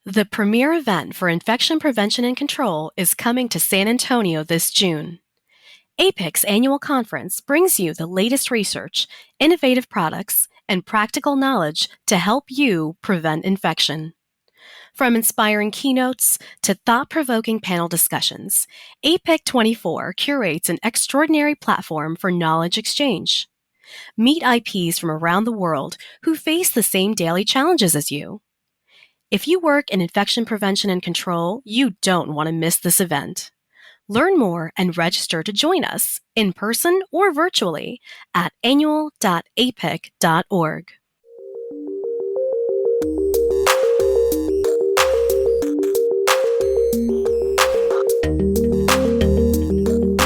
The premier event for infection prevention and control is coming to San Antonio this June. APIC's annual conference brings you the latest research, innovative products, and practical knowledge to help you prevent infection. From inspiring keynotes to thought-provoking panel discussions, APIC 24 curates an extraordinary platform for knowledge exchange. Meet IPs from around the world who face the same daily challenges as you. If you work in infection prevention and control, you don't want to miss this event. Learn more and register to join us in person or virtually at annual.apic.org.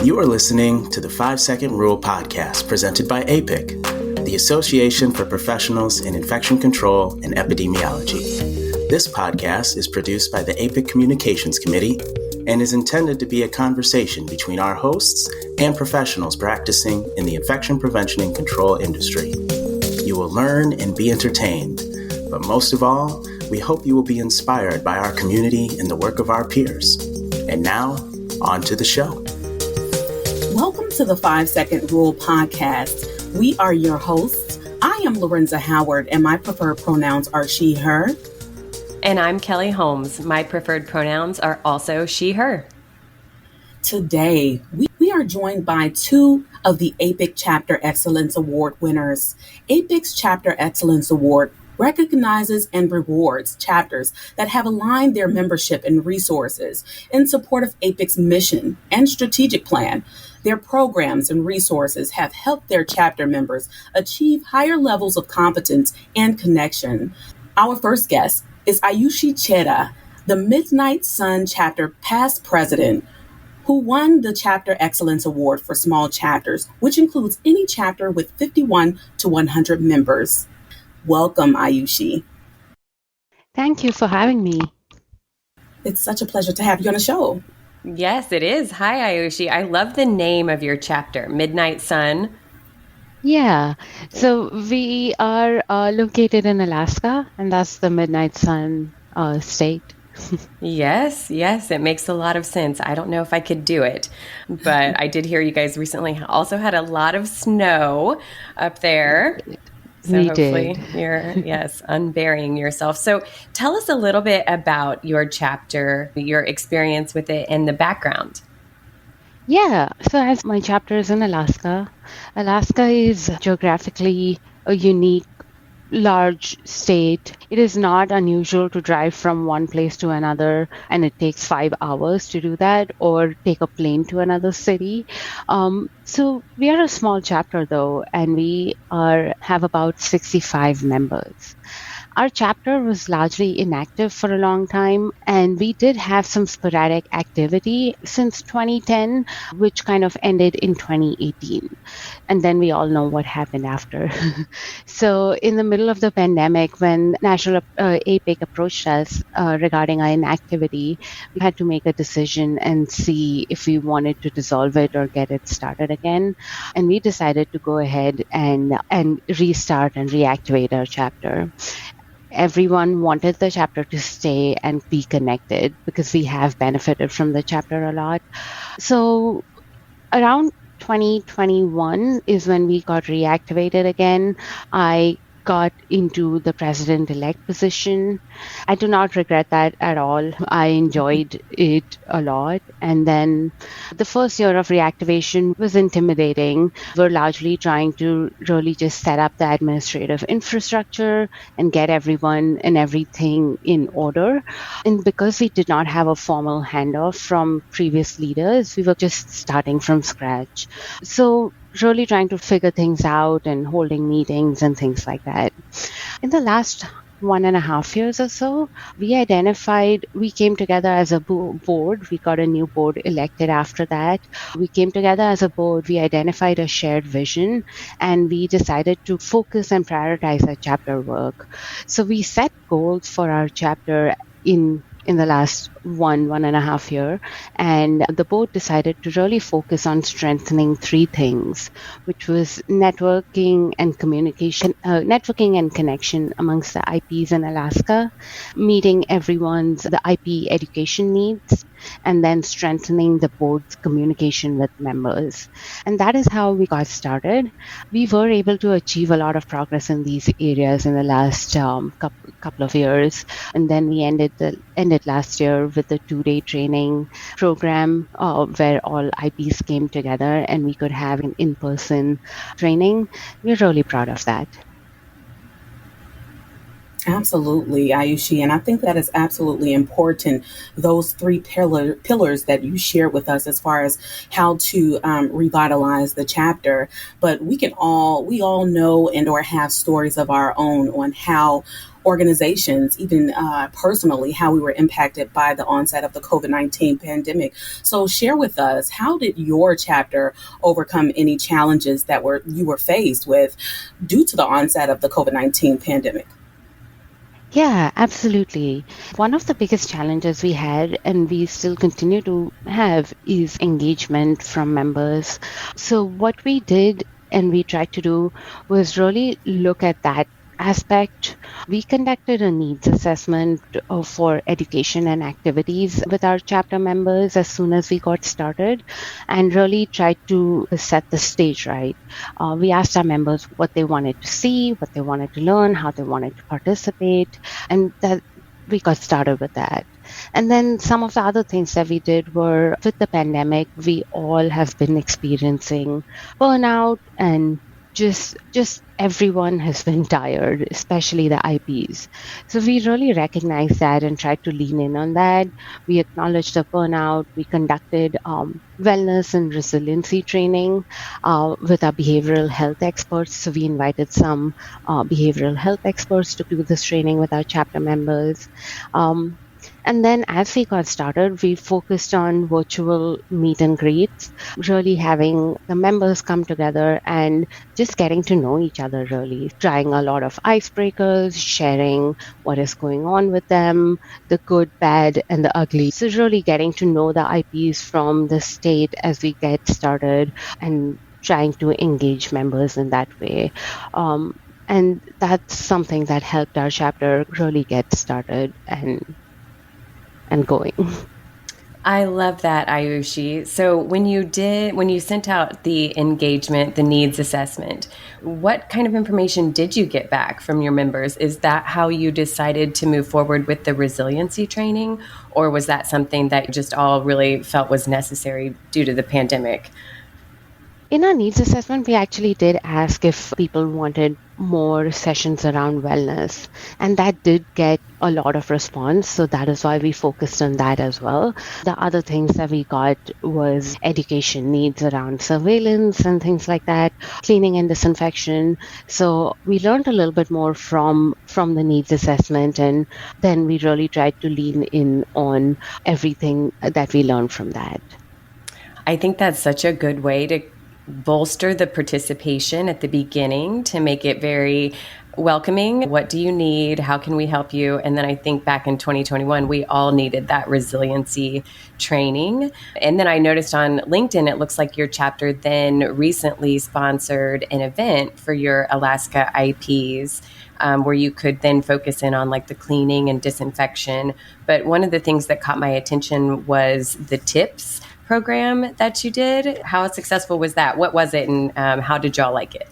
You are listening to the 5-Second Rule podcast presented by APIC, the Association for Professionals in Infection Control and Epidemiology. This podcast is produced by the APIC Communications Committee and is intended to be a conversation between our hosts and professionals practicing in the infection prevention and control industry. You will learn and be entertained, but most of all, we hope you will be inspired by our community and the work of our peers. And now, on to the show. Welcome to the 5-Second Rule podcast. We are your hosts. I am Lerenza Howard, and my preferred pronouns are she, her. And I'm Kelly Holmes. My preferred pronouns are also she, her. Today, we are joined by two of the APIC Chapter Excellence Award winners. APIC's Chapter Excellence Award recognizes and rewards chapters that have aligned their membership and resources in support of APIC's mission and strategic plan. Their programs and resources have helped their chapter members achieve higher levels of competence and connection. Our first guest is Aayushi Chheda, the Midnight Sun Chapter past president, who won the Chapter Excellence Award for small chapters, which includes any chapter with 51 to 100 members. Welcome, Aayushi. Thank you for having me. It's such a pleasure to have you on the show. Yes, it is. Hi, Aayushi. I love the name of your chapter, Midnight Sun. Yeah, so we are located in Alaska, and that's the Midnight Sun state. Yes, it makes a lot of sense. I don't know if I could do it, but I did hear you guys recently also had a lot of snow up there. So we hopefully did. You're, unburying yourself. So tell us a little bit about your chapter, your experience with it, and the background. Yeah, so as my chapter is in Alaska, Alaska is geographically a unique, large state. It is not unusual to drive from one place to another, and it takes 5 hours to do that, or take a plane to another city. So we are a small chapter though, and we have about 65 members. Our chapter was largely inactive for a long time, and we did have some sporadic activity since 2010, which kind of ended in 2018. And then we all know what happened after. So in the middle of the pandemic, when National APIC approached us regarding our inactivity, we had to make a decision and see if we wanted to dissolve it or get it started again. And we decided to go ahead and restart and reactivate our chapter. Everyone wanted the chapter to stay and be connected because we have benefited from the chapter a lot. So around 2021 is when we got reactivated again. I got into the president-elect position. I do not regret that at all. I enjoyed it a lot. And then the first year of reactivation was intimidating. We're largely trying to really just set up the administrative infrastructure and get everyone and everything in order. And because we did not have a formal handoff from previous leaders, we were just starting from scratch. So really trying to figure things out and holding meetings and things like that. In the last 1.5 years or so, we came together as a board. We got a new board elected after that. We came together as a board. We identified a shared vision, and we decided to focus and prioritize our chapter work. So we set goals for our chapter in in the last 1.5 year. And the board decided to really focus on strengthening three things, which was networking and communication, networking and connection amongst the IPs in Alaska, meeting the IP education needs, and then strengthening the board's communication with members. And that is how we got started. We were able to achieve a lot of progress in these areas in the last couple of years. And then we ended last year with a 2-day training program where all IPs came together and we could have an in-person training. We're really proud of that. Absolutely, Aayushi. And I think that is absolutely important. Those three pillars that you shared with us as far as how to revitalize the chapter. But we all know and or have stories of our own on how organizations, even personally, how we were impacted by the onset of the COVID-19 pandemic. So share with us, how did your chapter overcome any challenges that you were faced with due to the onset of the COVID-19 pandemic? Yeah, absolutely. One of the biggest challenges we had, and we still continue to have, is engagement from members. So what we did and we tried to do was really look at that aspect. We conducted a needs assessment for education and activities with our chapter members as soon as we got started, and really tried to set the stage right. We asked our members what they wanted to see, what they wanted to learn, how they wanted to participate, and that we got started with that. And then some of the other things that we did were, with the pandemic, we all have been experiencing burnout, and just everyone has been tired, especially the IPs. So we really recognized that and tried to lean in on that. We acknowledged the burnout. We conducted wellness and resiliency training with our behavioral health experts. So we invited some behavioral health experts to do this training with our chapter members. And then as we got started, we focused on virtual meet and greets, really having the members come together and just getting to know each other, really trying a lot of icebreakers, sharing what is going on with them, the good, bad, and the ugly. So really getting to know the IPs from the state as we get started and trying to engage members in that way. And that's something that helped our chapter really get started and going. I love that, Aayushi. So when you sent out the engagement, the needs assessment, what kind of information did you get back from your members? Is that how you decided to move forward with the resiliency training? Or was that something that you just all really felt was necessary due to the pandemic? In our needs assessment, we actually did ask if people wanted more sessions around wellness, and that did get a lot of response. So that is why we focused on that as well. The other things that we got was education needs around surveillance and things like that, cleaning and disinfection. So we learned a little bit more from the needs assessment, and then we really tried to lean in on everything that we learned from that. I think that's such a good way to bolster the participation at the beginning to make it very welcoming. What do you need? How can we help you? And then I think back in 2021, we all needed that resiliency training. And then I noticed on LinkedIn, it looks like your chapter then recently sponsored an event for your Alaska IPs. Where you could then focus in on like the cleaning and disinfection. But one of the things that caught my attention was the tips program that you did. How successful was that? What was it, and how did y'all like it?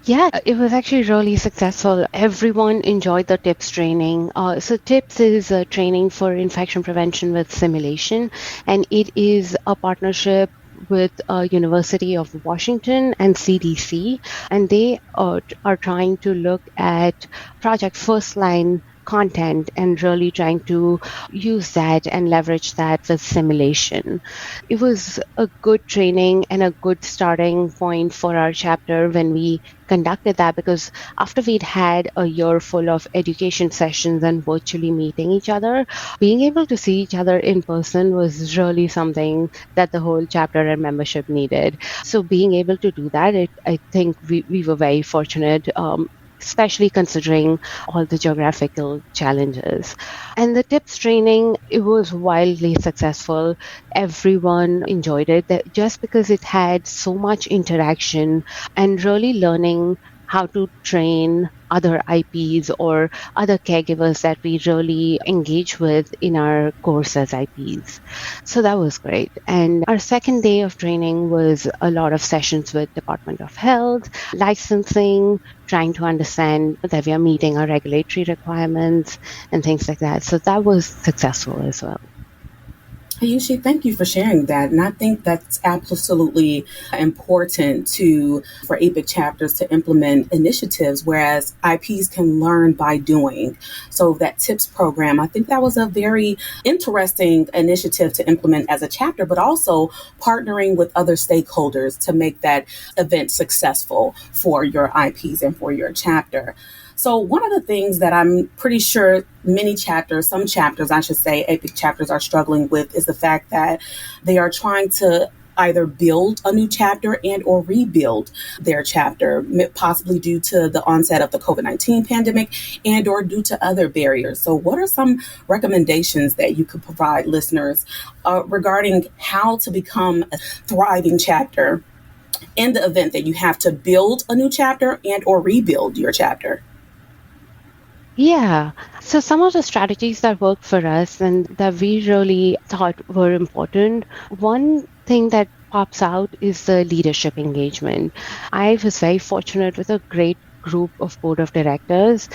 Yeah, it was actually really successful. Everyone enjoyed the TIPS training. So TIPS is a training for infection prevention with simulation, and it is a partnership with University of Washington and CDC, and they are trying to look at Project First Line content and really trying to use that and leverage that with simulation. It was a good training and a good starting point for our chapter when we conducted that, because after we'd had a year full of education sessions and virtually meeting each other, being able to see each other in person was really something that the whole chapter and membership needed. So being able to do that, I think we were very fortunate. especially considering all the geographical challenges. And the tips training, it was wildly successful. Everyone enjoyed it just because it had so much interaction and really learning how to train other IPs or other caregivers that we really engage with in our course as IPs. So that was great. And our second day of training was a lot of sessions with Department of Health, licensing, trying to understand that we are meeting our regulatory requirements and things like that. So that was successful as well. Aayushi, thank you for sharing that. And I think that's absolutely important for APIC chapters to implement initiatives, whereas IPs can learn by doing. So that TIPS program, I think that was a very interesting initiative to implement as a chapter, but also partnering with other stakeholders to make that event successful for your IPs and for your chapter. So one of the things that I'm pretty sure some chapters, I should say, APIC chapters are struggling with is the fact that they are trying to either build a new chapter and or rebuild their chapter, possibly due to the onset of the COVID-19 pandemic and or due to other barriers. So what are some recommendations that you could provide listeners regarding how to become a thriving chapter in the event that you have to build a new chapter and or rebuild your chapter? Yeah. So some of the strategies that worked for us and that we really thought were important, one thing that pops out is the leadership engagement. I was very fortunate with a great group of board of directors.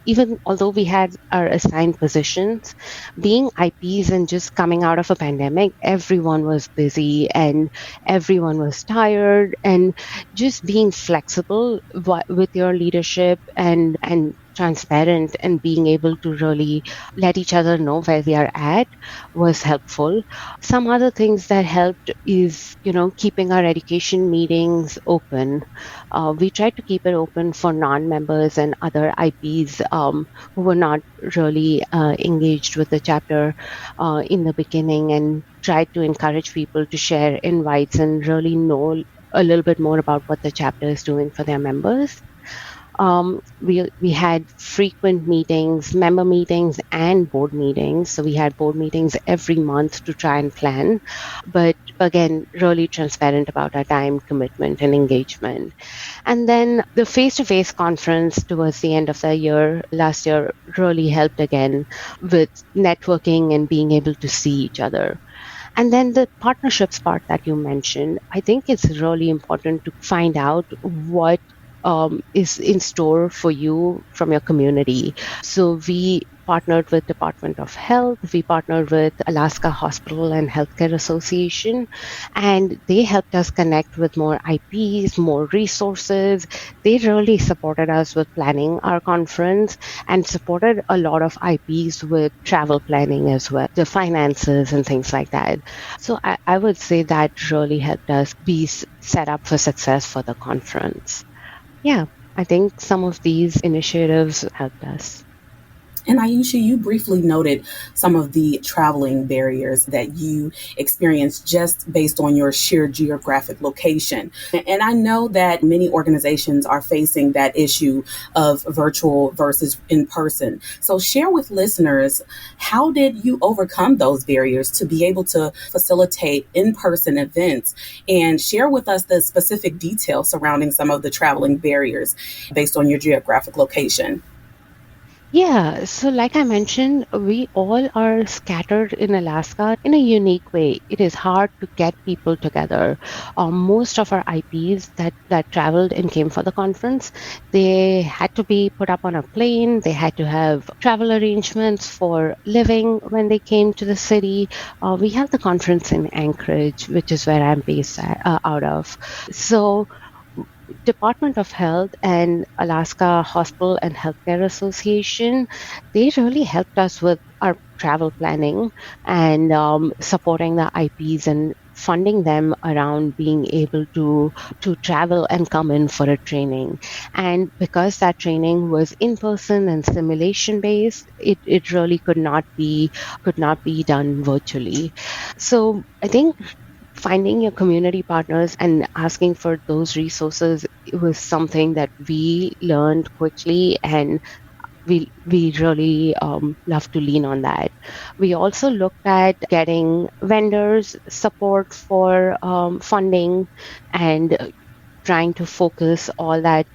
Even although we had our assigned positions, being IPs and just coming out of a pandemic, everyone was busy and everyone was tired, and just being flexible with your leadership and transparent and being able to really let each other know where we are at was helpful. Some other things that helped is, keeping our education meetings open. We tried to keep it open for non-members and other IPs who were not really engaged with the chapter in the beginning, and tried to encourage people to share invites and really know a little bit more about what the chapter is doing for their members. We had frequent meetings, member meetings and board meetings. So we had board meetings every month to try and plan, but again, really transparent about our time commitment and engagement. And then the face-to-face conference towards the end of the year, last year, really helped again with networking and being able to see each other. And then the partnerships part that you mentioned, I think it's really important to find out what is in store for you from your community. So we partnered with Department of Health, we partnered with Alaska Hospital and Healthcare Association, and they helped us connect with more IPs, more resources. They really supported us with planning our conference and supported a lot of IPs with travel planning as well, the finances and things like that. So I would say that really helped us be set up for success for the conference. Yeah, I think some of these initiatives helped us. And Aayushi, you briefly noted some of the traveling barriers that you experienced just based on your sheer geographic location. And I know that many organizations are facing that issue of virtual versus in person. So share with listeners, how did you overcome those barriers to be able to facilitate in-person events, and share with us the specific details surrounding some of the traveling barriers based on your geographic location? Yeah, so like I mentioned, we all are scattered in Alaska in a unique way. It is hard to get people together. Most of our IPs that traveled and came for the conference, they had to be put up on a plane. They had to have travel arrangements for living when they came to the city. We held the conference in Anchorage, which is where I'm based out of. So Department of Health and Alaska Hospital and Healthcare Association, they really helped us with our travel planning and supporting the IPs and funding them around being able to travel and come in for a training. And because that training was in person and simulation based, it really could not be done virtually. So I think finding your community partners and asking for those resources was something that we learned quickly, and we really love to lean on that. We also looked at getting vendors support for funding and trying to focus all that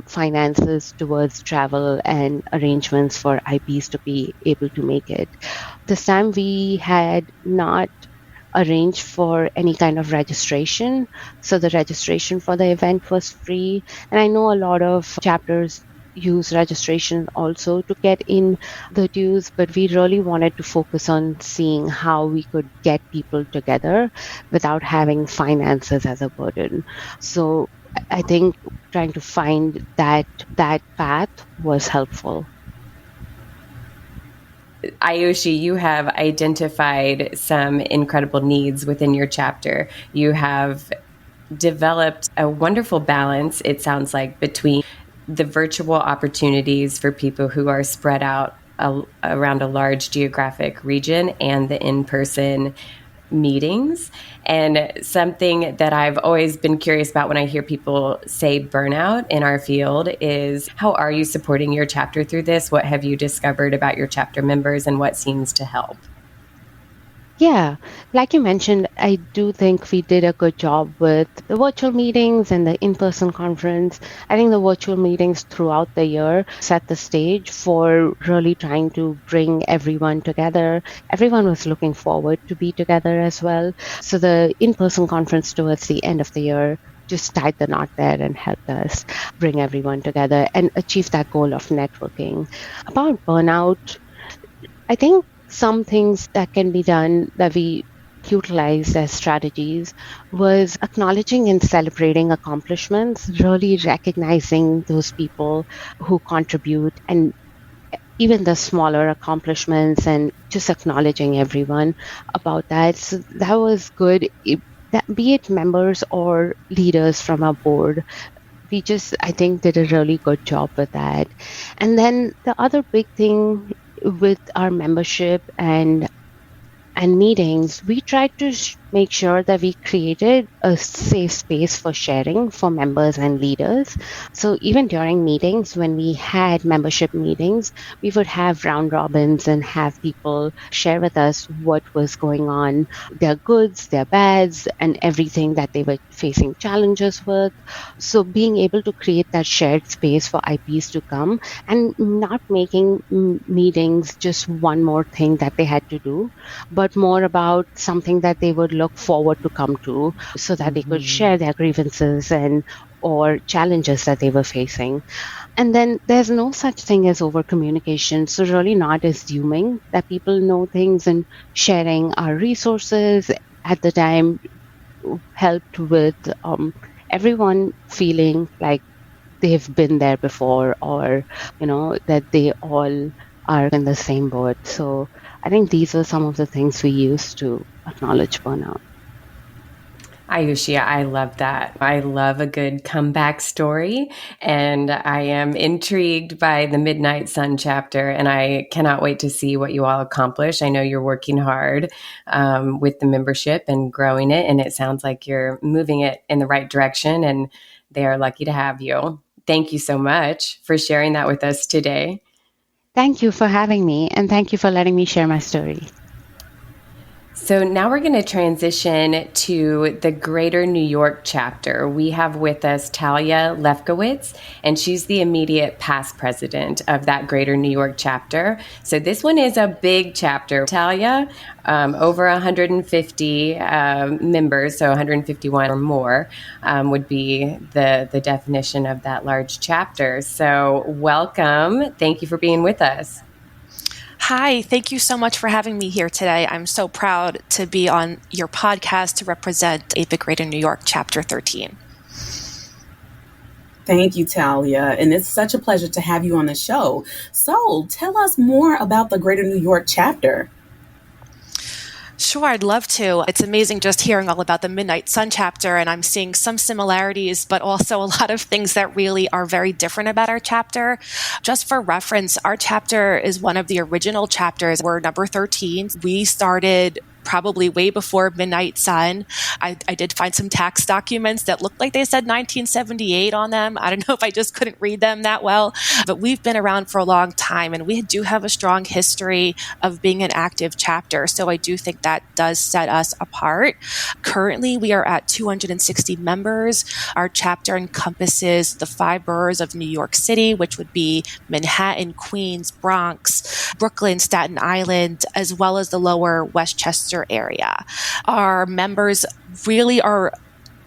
finances towards travel and arrangements for IPs to be able to make it. This time we had not arranged for any kind of registration, so the registration for the event was free. And I know a lot of chapters use registration also to get in the dues, but we really wanted to focus on seeing how we could get people together without having finances as a burden. So I think trying to find that path was helpful. Aayushi, you have identified some incredible needs within your chapter. You have developed a wonderful balance, it sounds like, between the virtual opportunities for people who are spread out around a large geographic region and the in-person meetings. And something that I've always been curious about when I hear people say burnout in our field is, how are you supporting your chapter through this? What have you discovered about your chapter members and what seems to help? Yeah, like you mentioned, I do think we did a good job with the virtual meetings and the in-person conference. I think the virtual meetings throughout the year set the stage for really trying to bring everyone together. Everyone was looking forward to be together as well. So the in-person conference towards the end of the year just tied the knot there and helped us bring everyone together and achieve that goal of networking. About burnout, I think some things that can be done that we utilized as strategies was acknowledging and celebrating accomplishments, really recognizing those people who contribute and even the smaller accomplishments, and just acknowledging everyone about that. So that was good, be it members or leaders from our board. We just, I think, did a really good job with that. And then the other big thing with our membership and meetings, we tried to make sure that we created a safe space for sharing for members and leaders. So even during meetings, when we had membership meetings, we would have round robins and have people share with us what was going on, their goods, their bads, and everything that they were facing challenges with. So being able to create that shared space for IPs to come and not making meetings just one more thing that they had to do, but more about something that they would look forward to come to, so that they could share their grievances and or challenges that they were facing. And then there's no such thing as over communication. So really not assuming that people know things, and sharing our resources at the time helped with everyone feeling like they've been there before, or that they all are in the same boat. So I think these are some of the things we use to acknowledge burnout. Aayushi, I love that. I love a good comeback story, and I am intrigued by the Midnight Sun chapter, and I cannot wait to see what you all accomplish. I know you're working hard with the membership and growing it, and it sounds like you're moving it in the right direction, and they are lucky to have you. Thank you so much for sharing that with us today. Thank you for having me, and thank you for letting me share my story. So now we're going to transition to the Greater New York chapter. We have with us Talia Lefkowitz, and she's the immediate past president of that Greater New York chapter. So this one is a big chapter. Talia, over 150 members, so 151 or more would be the definition of that large chapter. So welcome. Thank you for being with us. Hi, thank you so much for having me here today. I'm so proud to be on your podcast to represent APIC Greater New York Chapter 13. Thank you, Talia. And it's such a pleasure to have you on the show. So tell us more about the Greater New York chapter. Sure, I'd love to. It's amazing just hearing all about the Midnight Sun chapter, and I'm seeing some similarities, but also a lot of things that really are very different about our chapter. Just for reference, our chapter is one of the original chapters. We're number 13. We started probably way before Midnight Sun. I did find some tax documents that looked like they said 1978 on them. I don't know if I just couldn't read them that well, but we've been around for a long time, and we do have a strong history of being an active chapter. So I do think that does set us apart. Currently, we are at 260 members. Our chapter encompasses the 5 boroughs of New York City, which would be Manhattan, Queens, Bronx, Brooklyn, Staten Island, as well as the lower Westchester area. Our members really are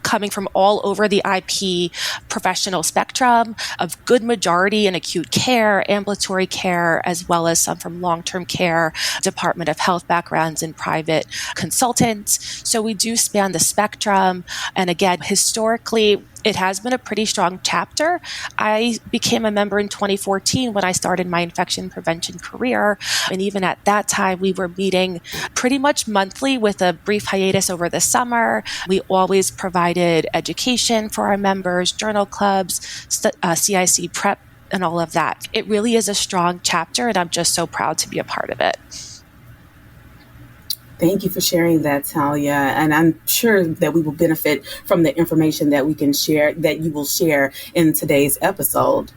coming from all over the IP professional spectrum, of good majority in acute care, ambulatory care, as well as some from long-term care, Department of Health backgrounds, and private consultants. So we do span the spectrum. And again, historically, it has been a pretty strong chapter. I became a member in 2014 when I started my infection prevention career. And even at that time, we were meeting pretty much monthly with a brief hiatus over the summer. We always provided education for our members, journal clubs, CIC prep, and all of that. It really is a strong chapter, and I'm just so proud to be a part of it. Thank you for sharing that, Talia. And I'm sure that we will benefit from the information that we can share, that you will share in today's episode.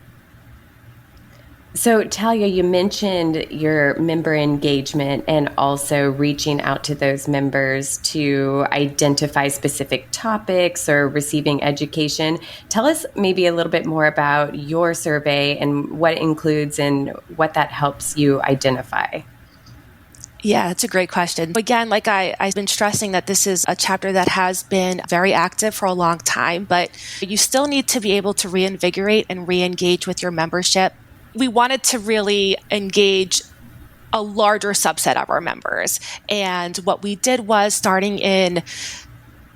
So, Talia, you mentioned your member engagement and also reaching out to those members to identify specific topics or receiving education. Tell us maybe a little bit more about your survey and what it includes and what that helps you identify. Yeah, that's a great question. Again, like I've been stressing that this is a chapter that has been very active for a long time, but you still need to be able to reinvigorate and re-engage with your membership. We wanted to really engage a larger subset of our members. And what we did was, starting in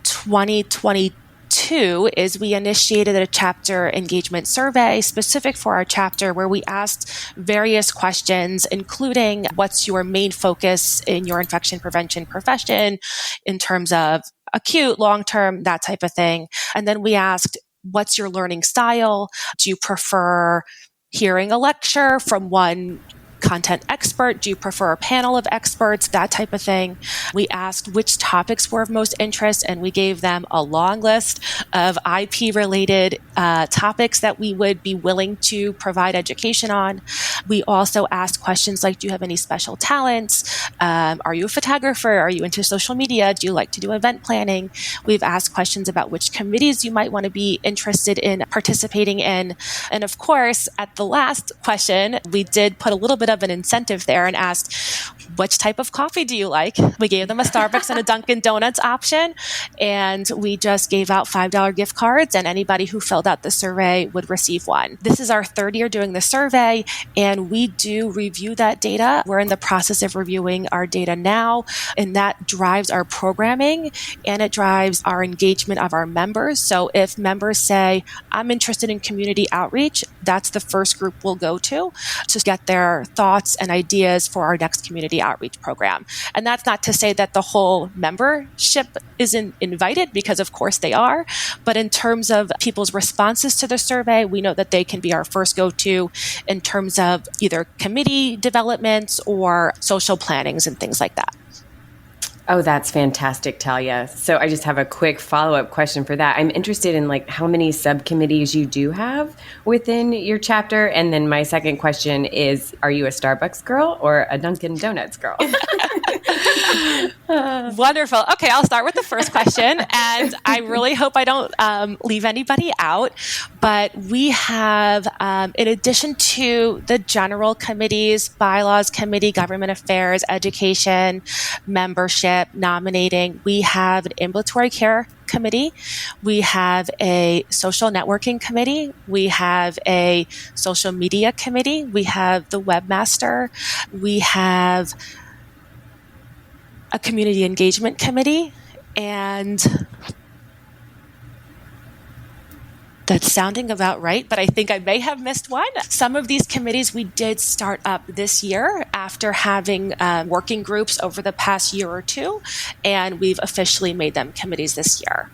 2022, is we initiated a chapter engagement survey specific for our chapter, where we asked various questions, including what's your main focus in your infection prevention profession in terms of acute, long-term, that type of thing. And then we asked, what's your learning style? Do you prefer hearing a lecture from one content expert? Do you prefer a panel of experts? That type of thing. We asked which topics were of most interest, and we gave them a long list of IP-related topics that we would be willing to provide education on. We also asked questions like, do you have any special talents? Are you a photographer? Are you into social media? Do you like to do event planning? We've asked questions about which committees you might want to be interested in participating in. And of course, at the last question, we did put a little bit of an incentive there and asked, which type of coffee do you like? We gave them a Starbucks and a Dunkin' Donuts option, and we just gave out $5 gift cards, and anybody who filled out the survey would receive one. This is our 3rd year doing the survey, and we do review that data. We're in the process of reviewing our data now, and that drives our programming, and it drives our engagement of our members. So if members say, I'm interested in community outreach, that's the first group we'll go to get their thoughts and ideas for our next community outreach program. And that's not to say that the whole membership isn't invited, because of course they are. But in terms of people's responses to the survey, we know that they can be our first go-to in terms of either committee developments or social plannings and things like that. Oh, that's fantastic, Talia. So I just have a quick follow-up question for that. I'm interested in how many subcommittees you do have within your chapter. And then my second question is, are you a Starbucks girl or a Dunkin' Donuts girl? Wonderful. Okay, I'll start with the first question. And I really hope I don't leave anybody out. But we have, in addition to the general committees, bylaws committee, government affairs, education, membership, nominating, we have an ambulatory care committee. We have a social networking committee. We have a social media committee. We have the webmaster. We have a community engagement committee, and that's sounding about right, but I think I may have missed one. Some of these committees we did start up this year after having working groups over the past year or two, and we've officially made them committees this year.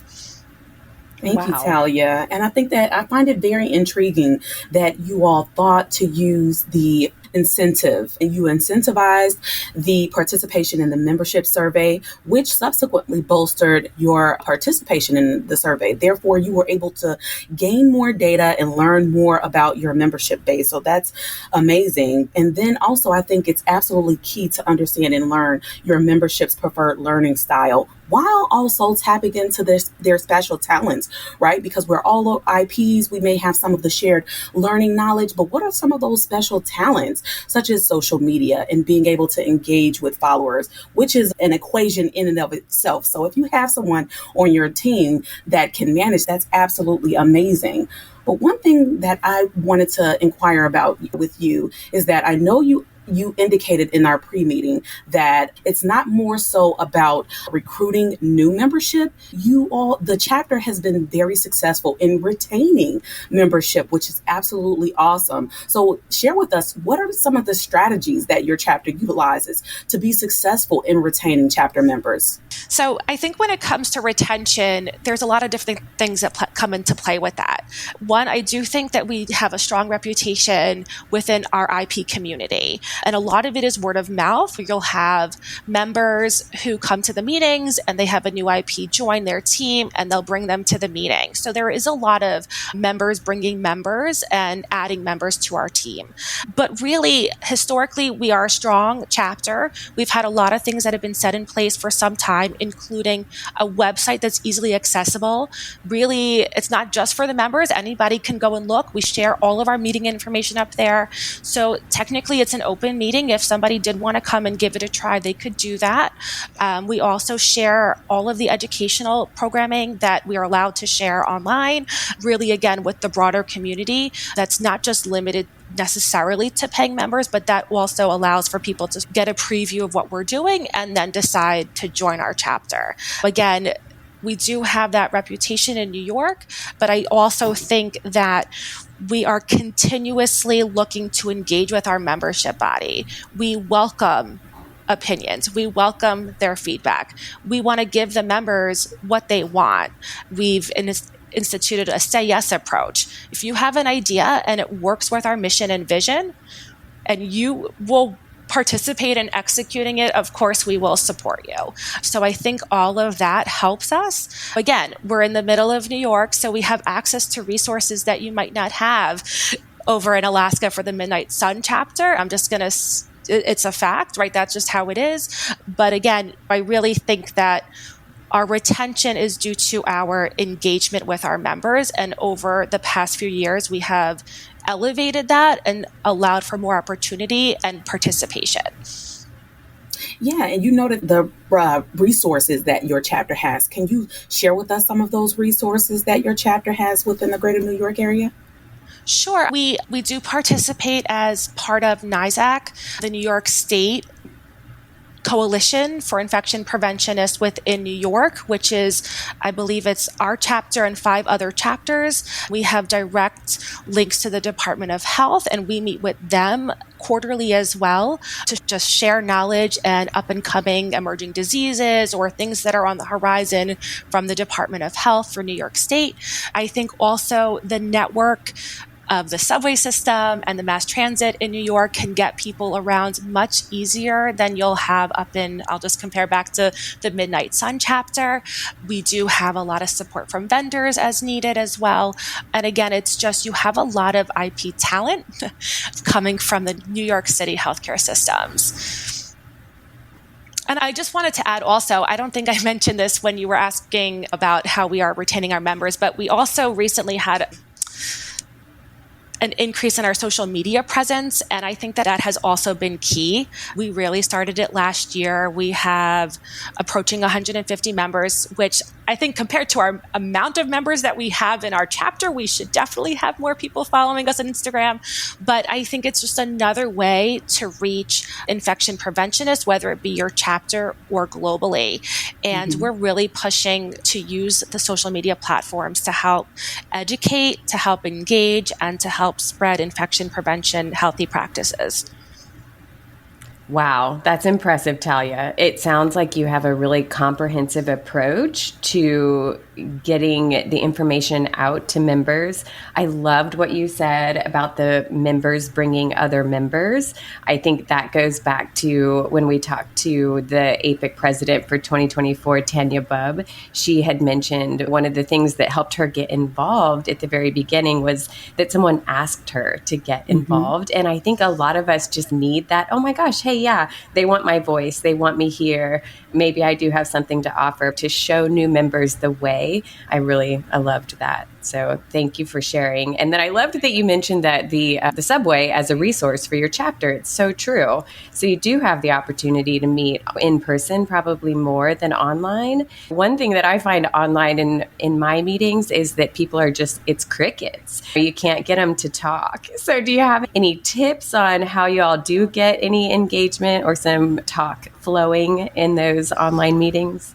Thank you, Talia. And I think that I find it very intriguing that you all thought to use the incentive, and you incentivized the participation in the membership survey, which subsequently bolstered your participation in the survey. Therefore, you were able to gain more data and learn more about your membership base. So that's amazing. And then also, I think it's absolutely key to understand and learn your membership's preferred learning style, while also tapping into their special talents, right? Because we're all IPs, we may have some of the shared learning knowledge, but what are some of those special talents, such as social media and being able to engage with followers, which is an equation in and of itself. So if you have someone on your team that can manage, that's absolutely amazing. But one thing that I wanted to inquire about with you is that I know you indicated in our pre-meeting that it's not more so about recruiting new membership. The chapter has been very successful in retaining membership, which is absolutely awesome. So share with us, what are some of the strategies that your chapter utilizes to be successful in retaining chapter members? So I think when it comes to retention, there's a lot of different things that come into play with that. One, I do think that we have a strong reputation within our IP community. And a lot of it is word of mouth. You'll have members who come to the meetings and they have a new IP join their team and they'll bring them to the meeting. So there is a lot of members bringing members and adding members to our team. But really, historically, we are a strong chapter. We've had a lot of things that have been set in place for some time, including a website that's easily accessible. Really, it's not just for the members. Anybody can go and look. We share all of our meeting information up there. So technically, it's an open meeting. If somebody did want to come and give it a try, they could do that. We also share all of the educational programming that we are allowed to share online, really, again, with the broader community. That's not just limited necessarily to paying members, but that also allows for people to get a preview of what we're doing and then decide to join our chapter. Again, we do have that reputation in New York, but I also think that we are continuously looking to engage with our membership body. We welcome opinions. We welcome their feedback. We want to give the members what they want. We've instituted a say yes approach. If you have an idea and it works with our mission and vision, and you will participate in executing it, of course, we will support you. So I think all of that helps us. Again, we're in the middle of New York, so we have access to resources that you might not have over in Alaska for the Midnight Sun chapter. I'm just going to it's a fact, right? That's just how it is. But again, I really think that our retention is due to our engagement with our members. And over the past few years, we have elevated that and allowed for more opportunity and participation. Yeah, and you noted the resources that your chapter has. Can you share with us some of those resources that your chapter has within the greater New York area? Sure. We do participate as part of NYSAC, the New York State Coalition for Infection Preventionists within New York, which is, I believe it's our chapter and 5 other chapters. We have direct links to the Department of Health, and we meet with them quarterly as well to just share knowledge and up and coming emerging diseases or things that are on the horizon from the Department of Health for New York State. I think also the network of the subway system and the mass transit in New York can get people around much easier than you'll have up in, I'll just compare back to the Midnight Sun chapter. We do have a lot of support from vendors as needed as well. And again, it's just you have a lot of IP talent coming from the New York City healthcare systems. And I just wanted to add also, I don't think I mentioned this when you were asking about how we are retaining our members, but we also recently had an increase in our social media presence. And I think that that has also been key. We really started it last year. We have approaching 150 members, which I think compared to our amount of members that we have in our chapter, we should definitely have more people following us on Instagram. But I think it's just another way to reach infection preventionists, whether it be your chapter or globally. And we're really pushing to use the social media platforms to help educate, to help engage, and to help spread infection prevention healthy practices. Wow, that's impressive, Talia. It sounds like you have a really comprehensive approach to getting the information out to members. I loved what you said about the members bringing other members. I think that goes back to when we talked to the APIC president for 2024, Tanya Bubb. She had mentioned one of the things that helped her get involved at the very beginning was that someone asked her to get involved. And I think a lot of us just need that, oh my gosh, hey, yeah, they want my voice. They want me here. Maybe I do have something to offer to show new members the way. I loved that. So thank you for sharing. And then I loved that you mentioned that the subway as a resource for your chapter. It's so true. So you do have the opportunity to meet in person, probably more than online. One thing that I find online in my meetings is that people are it's crickets. You can't get them to talk. So do you have any tips on how you all do get any engagement or some talk flowing in those online meetings?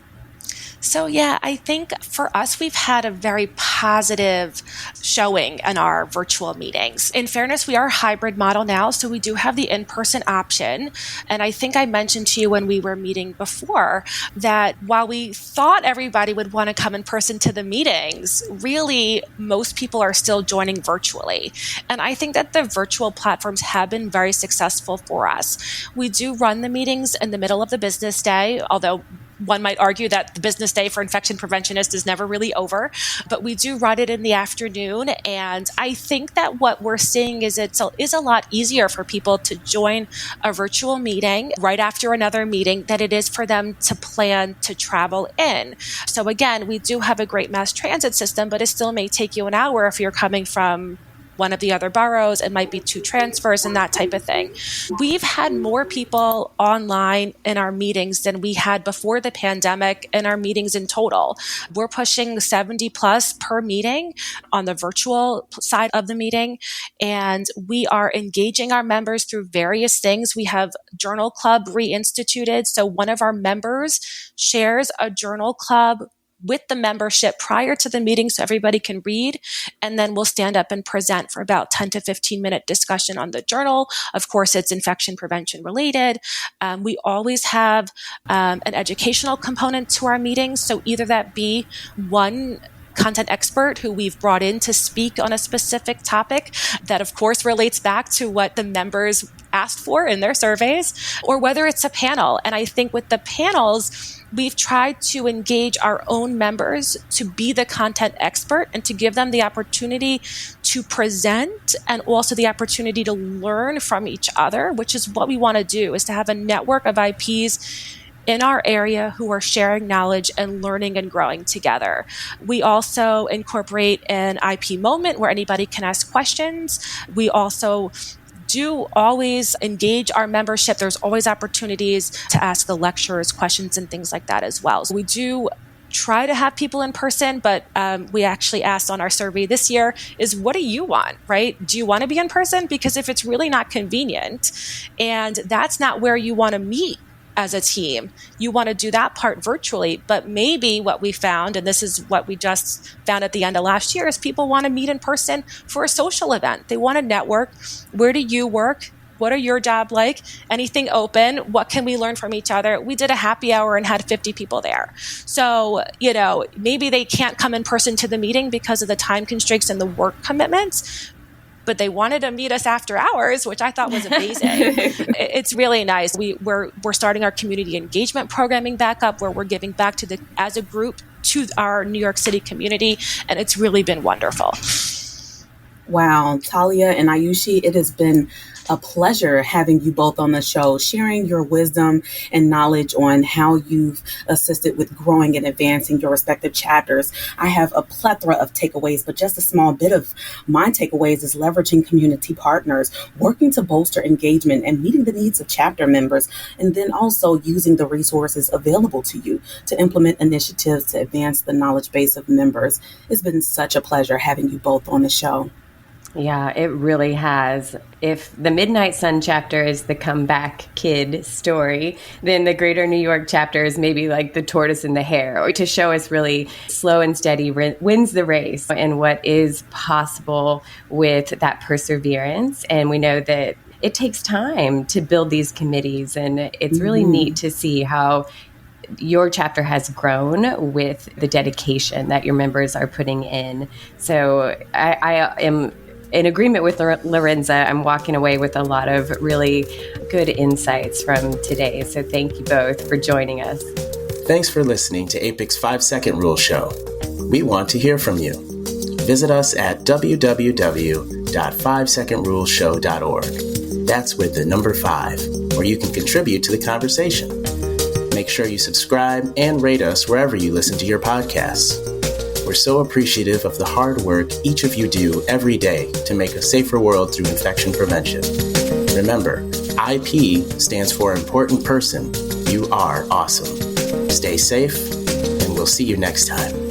So yeah, I think for us, we've had a very positive showing in our virtual meetings. In fairness, we are a hybrid model now, so we do have the in-person option. And I think I mentioned to you when we were meeting before that while we thought everybody would want to come in person to the meetings, really most people are still joining virtually. And I think that the virtual platforms have been very successful for us. We do run the meetings in the middle of the business day, although one might argue that the business day for infection preventionists is never really over, but we do run it in the afternoon. And I think that what we're seeing is it is a lot easier for people to join a virtual meeting right after another meeting than it is for them to plan to travel in. So again, we do have a great mass transit system, but it still may take you an hour if you're coming from one of the other boroughs. It might be 2 transfers and that type of thing. We've had more people online in our meetings than we had before the pandemic in our meetings in total. We're pushing 70 plus per meeting on the virtual side of the meeting. And we are engaging our members through various things. We have Journal Club reinstituted. So one of our members shares a journal club with the membership prior to the meeting so everybody can read, and then we'll stand up and present for about 10 to 15 minute discussion on the journal. Of course, it's infection prevention related. We always have an educational component to our meetings, so either that be one content expert who we've brought in to speak on a specific topic that of course relates back to what the members asked for in their surveys, or whether it's a panel. And I think with the panels, we've tried to engage our own members to be the content expert and to give them the opportunity to present and also the opportunity to learn from each other, which is what we want to do, is to have a network of IPs in our area who are sharing knowledge and learning and growing together. We also incorporate an IP moment where anybody can ask questions. We also do always engage our membership. There's always opportunities to ask the lecturers questions and things like that as well. So we do try to have people in person, but we actually asked on our survey this year is, what do you want, right? Do you want to be in person? Because if it's really not convenient and that's not where you want to meet as a team, you want to do that part virtually. But maybe what we found, and this is what we just found at the end of last year, is people want to meet in person for a social event. They want to network. Where do you work? What are your job like? Anything open? What can we learn from each other? We did a happy hour and had 50 people there. So, maybe they can't come in person to the meeting because of the time constraints and the work commitments, but they wanted to meet us after hours, which I thought was amazing. It's really nice. We're starting our community engagement programming back up, where we're giving back as a group to our New York City community, and it's really been wonderful. Wow, Talia and Aayushi, it has been a pleasure having you both on the show, sharing your wisdom and knowledge on how you've assisted with growing and advancing your respective chapters. I have a plethora of takeaways, but just a small bit of my takeaways is leveraging community partners, working to bolster engagement and meeting the needs of chapter members, and then also using the resources available to you to implement initiatives to advance the knowledge base of members. It's been such a pleasure having you both on the show. Yeah, it really has. If the Midnight Sun chapter is the comeback kid story, then the Greater New York chapter is maybe like the tortoise and the hare, or to show us really slow and steady wins the race and what is possible with that perseverance. And we know that it takes time to build these committees. And it's really neat to see how your chapter has grown with the dedication that your members are putting in. So I am in agreement with Lerenza. I'm walking away with a lot of really good insights from today. So thank you both for joining us. Thanks for listening to APIC's 5-Second Rule Show. We want to hear from you. Visit us at www.5secondruleshow.org. That's with the number 5, where you can contribute to the conversation. Make sure you subscribe and rate us wherever you listen to your podcasts. We're so appreciative of the hard work each of you do every day to make a safer world through infection prevention. Remember, IP stands for Important Person. You are awesome. Stay safe, and we'll see you next time.